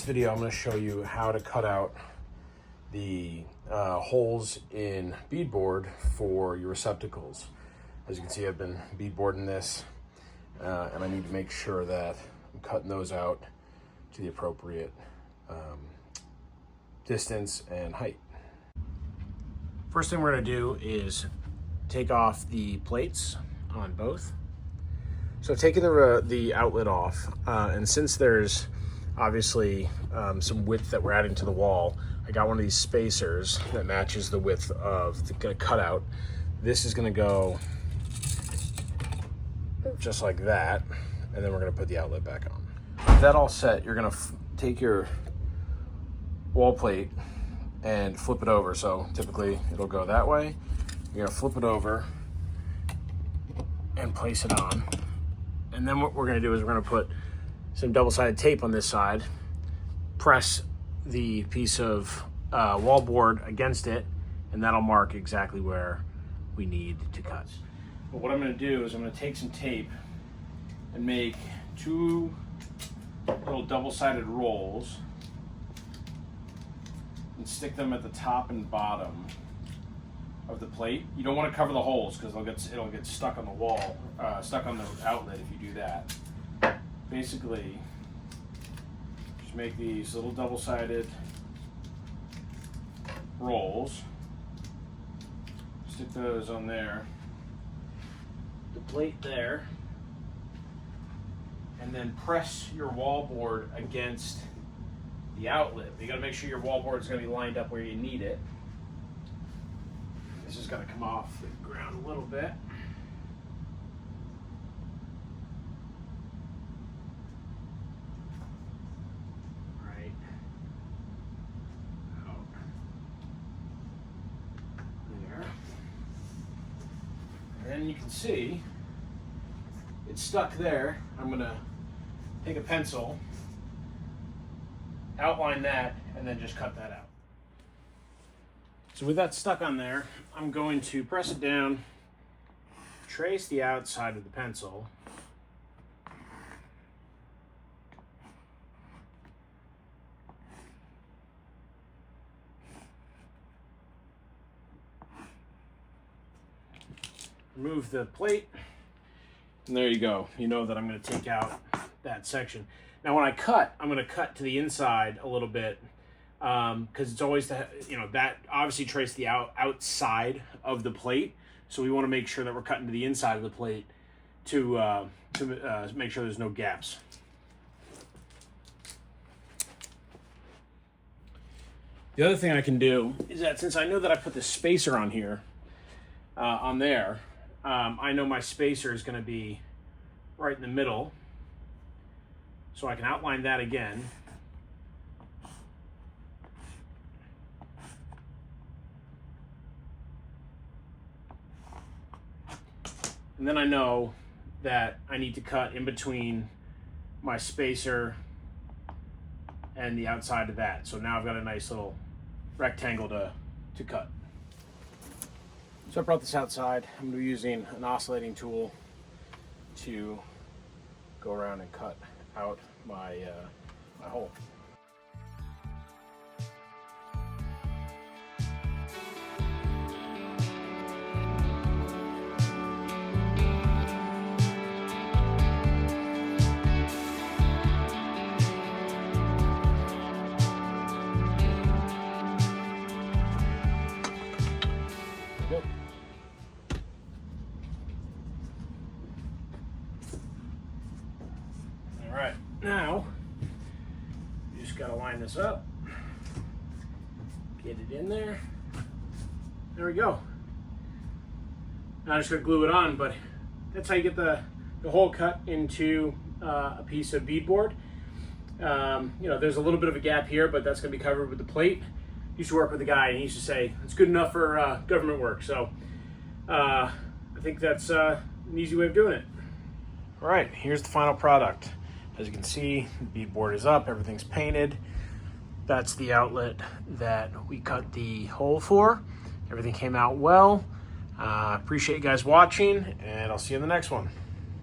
video, I'm going to show you how to cut out the holes in beadboard for your receptacles. As you can see, I've been beadboarding this, and I need to make sure that I'm cutting those out to the appropriate distance and height. First thing we're going to do is take off the plates on both. So taking the outlet off, and since there's obviously some width that we're adding to the wall, I got one of these spacers that matches the width of the cutout. This is going to go just like that, and then we're going to put the outlet back on. With that all set, you're going to take your wall plate and flip it over. So typically it'll go that way. You're going to flip it over and place it on. And then what we're going to do is we're going to put some double-sided tape on this side, press the piece of wallboard against it, and that'll mark exactly where we need to cut. But what I'm going to do is I'm going to take some tape and make two little double-sided rolls and stick them at the top and bottom of the plate. You don't want to cover the holes because it'll get stuck on the wall, stuck on the outlet if you do that. Basically, just make these little double-sided rolls, stick those on there, the plate there, and then press your wallboard against the outlet. You gotta make sure your wallboard is gonna be lined up where you need it. This is gonna come off the ground a little bit. Right out there. And then you can see it's stuck there. I'm gonna take a pencil, outline that, and then just cut that out. So with that stuck on there, I'm going to press it down, trace the outside of the pencil, remove the plate, and there you go. You know that I'm going to take out that section. Now when I cut, I'm going to cut to the inside a little bit, because it's always that obviously trace the outside of the plate, so we want to make sure that we're cutting to the inside of the plate to make sure there's no gaps. The other thing I can do is that since I know that I put the spacer on here, on there, I know my spacer is going to be right in the middle, so I can outline that again. And then I know that I need to cut in between my spacer and the outside of that. So now I've got a nice little rectangle to cut. So I brought this outside. I'm going to be using an oscillating tool to go around and cut out my hole. Yep. All right, now you just got to line this up, get it in there. There we go. Now I'm just going to glue it on, but that's how you get the hole cut into a piece of beadboard. There's a little bit of a gap here, but that's going to be covered with the plate. Used to work with a guy, and he used to say it's good enough for government work. So I think that's an easy way of doing it. All right, here's the final product. As you can see, the beadboard is up, everything's painted. That's the outlet that we cut the hole for. Everything came out well. Appreciate you guys watching, and I'll see you in the next one.